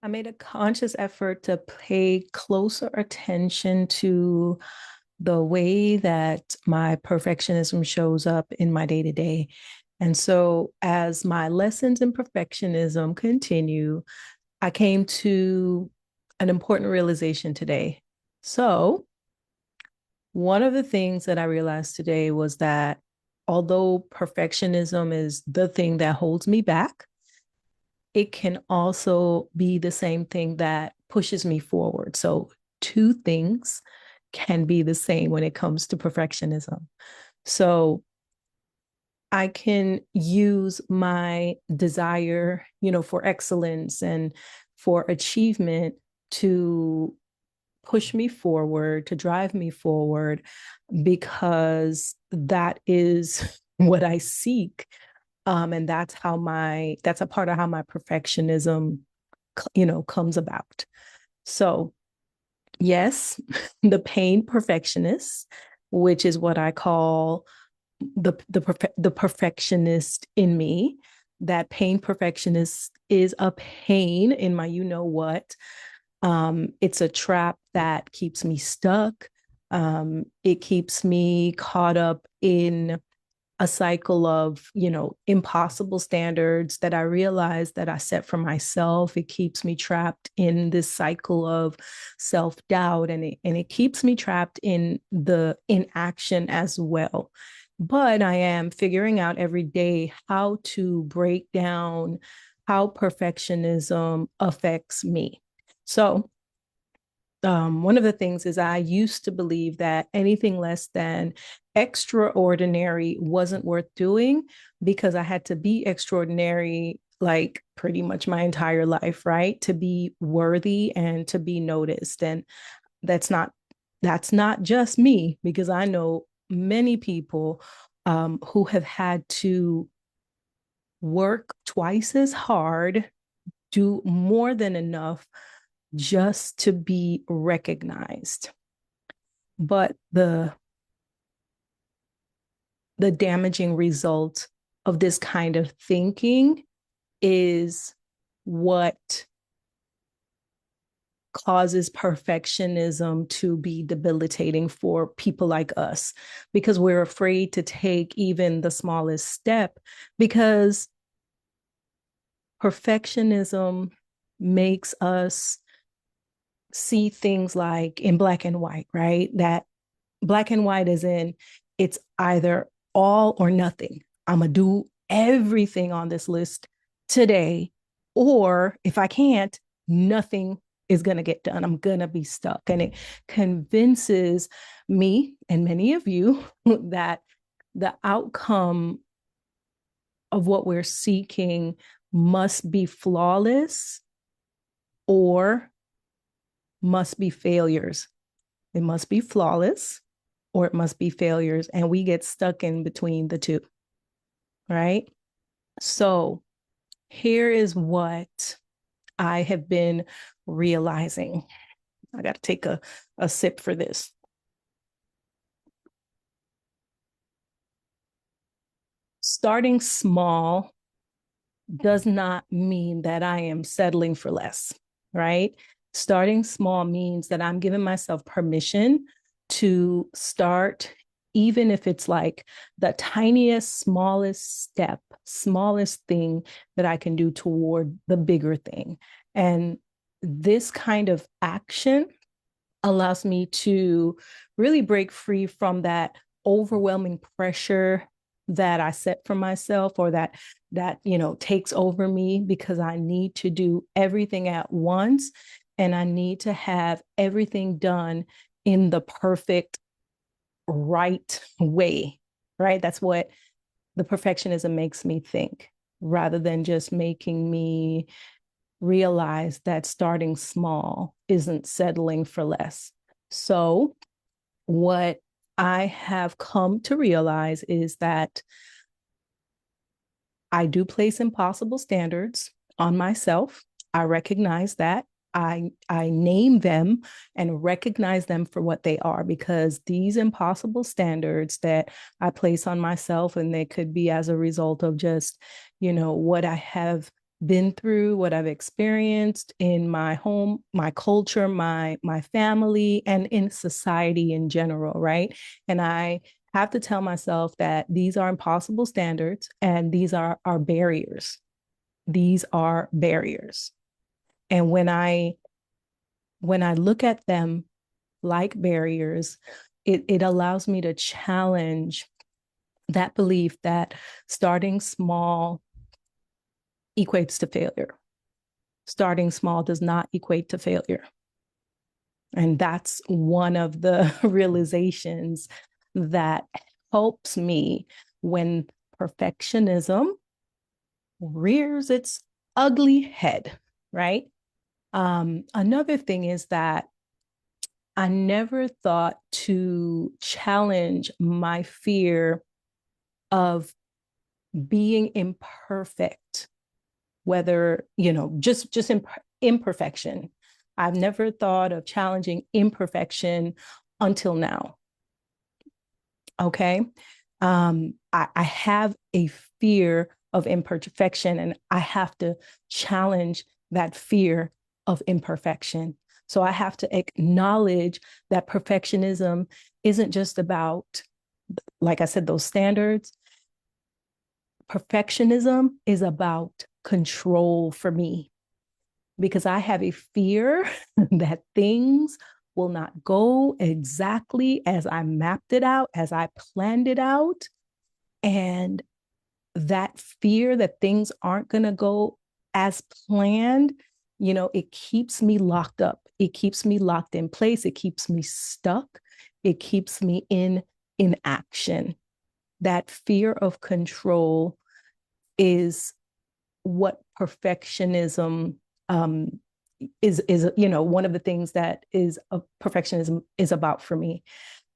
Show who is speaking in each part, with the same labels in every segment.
Speaker 1: I made a conscious effort to pay closer attention to the way that my perfectionism shows up in my day to day. And so, as my lessons in perfectionism continue, I came to an important realization today. So, one of the things that I realized today was that although perfectionism is the thing that holds me back, it can also be the same thing that pushes me forward. So, two things can be the same when it comes to perfectionism. So, I can use my desire, for excellence and for achievement to push me forward, to drive me forward, because that is what I seek. And that's a part of how my perfectionism, comes about. So yes, the pain perfectionist, which is what I call the perfectionist in me. That pain perfectionist is a pain in my what. It's a trap that keeps me stuck. It keeps me caught up in a cycle of, impossible standards that I realize that I set for myself. It keeps me trapped in this cycle of self-doubt, and it keeps me trapped in the inaction as well. But I am figuring out every day how to break down how perfectionism affects me. So one of the things is I used to believe that anything less than extraordinary wasn't worth doing because I had to be extraordinary like pretty much my entire life, right? To be worthy and to be noticed. And that's not that's not just me, because I know many people who have had to work twice as hard, do more than enough just to be recognized. But the damaging result of this kind of thinking is what causes perfectionism to be debilitating for people like us, because we're afraid to take even the smallest step, because perfectionism makes us see things like in black and white, right? That black and white is in, it's either all or nothing. I'm going to do everything on this list today. Or if I can't, nothing is going to get done. I'm going to be stuck. And it convinces me and many of you that the outcome of what we're seeking must be flawless or must be failures. It must be flawless or it must be failures. And we get stuck in between the two, right? So here is what I have been realizing. I got to take a sip for this. Starting small does not mean that I am settling for less, right? Starting small means that I'm giving myself permission to start, even if it's like the tiniest, smallest step, smallest thing that I can do toward the bigger thing. And this kind of action allows me to really break free from that overwhelming pressure that I set for myself, or that takes over me, because I need to do everything at once and I need to have everything done in the perfect right way, right? That's what the perfectionism makes me think, rather than just making me realize that starting small isn't settling for less. So, what I have come to realize is that I do place impossible standards on myself. I recognize that. I name them and recognize them for what they are, because these impossible standards that I place on myself, and they could be as a result of just, what I have been through, what I've experienced in my home, my culture, my family, and in society in general, right? And I have to tell myself that these are impossible standards and these are our barriers. These are barriers. And when I look at them like barriers, it allows me to challenge that belief that starting small equates to failure. Starting small does not equate to failure. And that's one of the realizations that helps me when perfectionism rears its ugly head, right? Another thing is that I never thought to challenge my fear of being imperfect, whether, just imperfection. I've never thought of challenging imperfection until now. Okay. I have a fear of imperfection, and I have to challenge that fear of imperfection. So I have to acknowledge that perfectionism isn't just about, like I said, those standards. Perfectionism is about control for me because I have a fear that things will not go exactly as I mapped it out, as I planned it out. And that fear that things aren't going to go as planned, it keeps me locked up. It keeps me locked in place. It keeps me stuck. It keeps me in inaction. That fear of control is what perfectionism is one of the things that is perfectionism is about for me.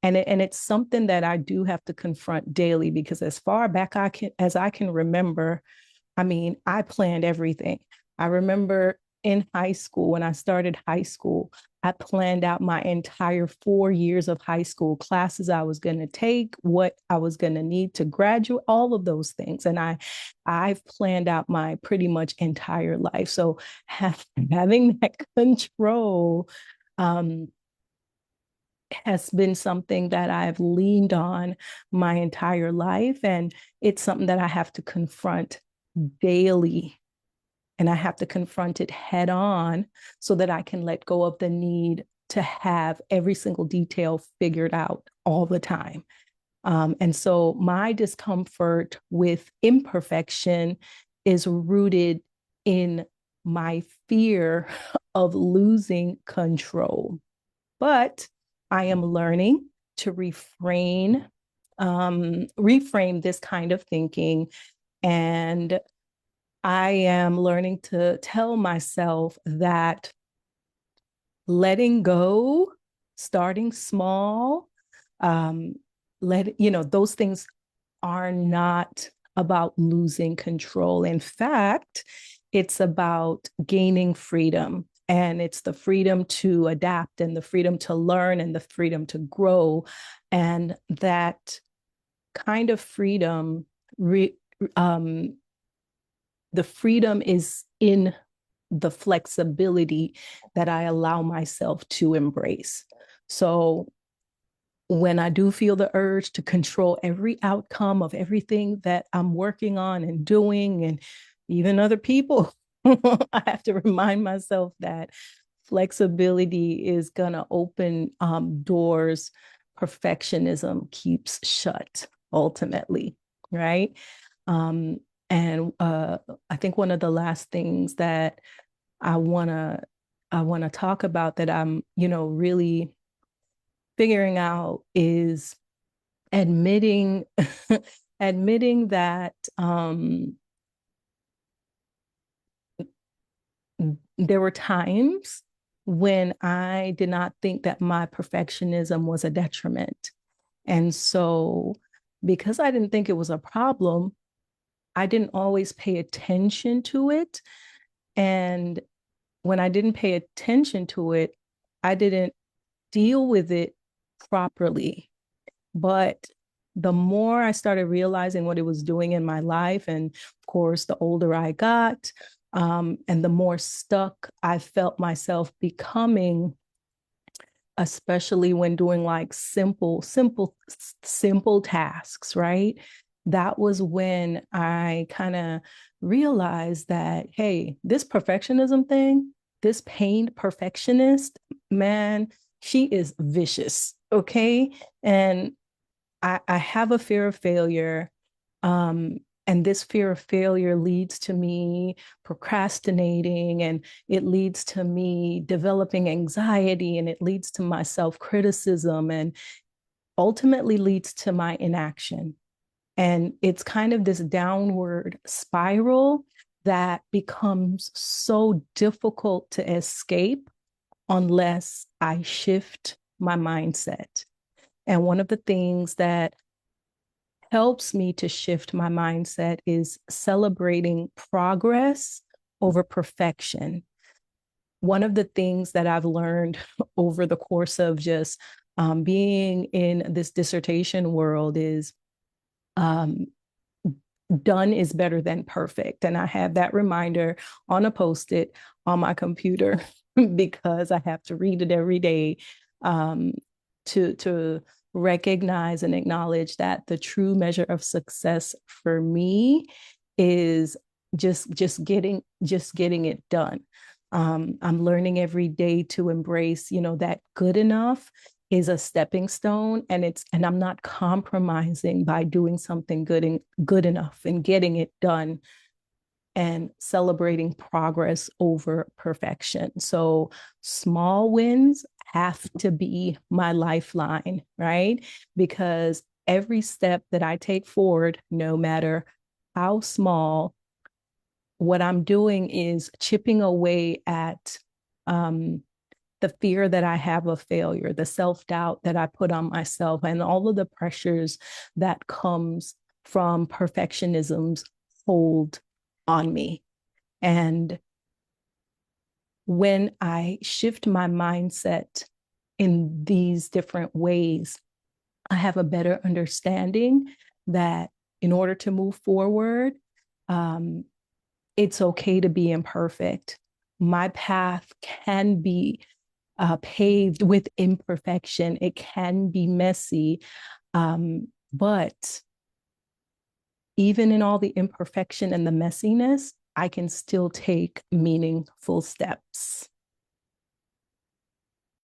Speaker 1: And it's something that I do have to confront daily, because as far back as I can remember, I mean, I planned everything. I remember in high school, when I started high school, I planned out my entire 4 years of high school, classes I was going to take, what I was going to need to graduate, all of those things. And I've planned out my pretty much entire life. So having that control um, has been something that I've leaned on my entire life. And it's something that I have to confront daily, and I have to confront it head on so that I can let go of the need to have every single detail figured out all the time. And so my discomfort with imperfection is rooted in my fear of losing control. But I am learning to reframe this kind of thinking. And I am learning to tell myself that letting go, starting small, um, those things are not about losing control. In fact, it's about gaining freedom. And it's the freedom to adapt and the freedom to learn and the freedom to grow. And that kind of freedom, um, the freedom is in the flexibility that I allow myself to embrace. So when I do feel the urge to control every outcome of everything that I'm working on and doing, and even other people, I have to remind myself that flexibility is going to open doors perfectionism keeps shut ultimately, right? Um, and I think one of the last things that I wanna I wanna talk about that I'm, really figuring out is admitting admitting that there were times when I did not think that my perfectionism was a detriment. And so because I didn't think it was a problem, I didn't always pay attention to it. And when I didn't pay attention to it, I didn't deal with it properly. But the more I started realizing what it was doing in my life, and of course, the older I got, And the more stuck I felt myself becoming, especially when doing like simple tasks, right? That was when I kind of realized that, hey, this perfectionism thing, this pained perfectionist, man, she is vicious. Okay. And I have a fear of failure. Um, and this fear of failure leads to me procrastinating, and it leads to me developing anxiety, and it leads to my self criticism, and ultimately leads to my inaction. And it's kind of this downward spiral that becomes so difficult to escape unless I shift my mindset. And one of the things that helps me to shift my mindset is celebrating progress over perfection. One of the things that I've learned over the course of just being in this dissertation world is um, done is better than perfect. And I have that reminder on a post-it on my computer because I have to read it every day, um, to recognize and acknowledge that the true measure of success for me is just getting it done. I'm learning every day to embrace, that good enough is a stepping stone, and I'm not compromising by doing something good enough and getting it done, and celebrating progress over perfection. So small wins have to be my lifeline, right? Because every step that I take forward, no matter how small, what I'm doing is chipping away at the fear that I have of failure, the self-doubt that I put on myself, and all of the pressures that comes from perfectionism's hold on me. And when I shift my mindset in these different ways, I have a better understanding that in order to move forward, um, it's okay to be imperfect. My path can be paved with imperfection. It can be messy, but even in all the imperfection and the messiness, I can still take meaningful steps.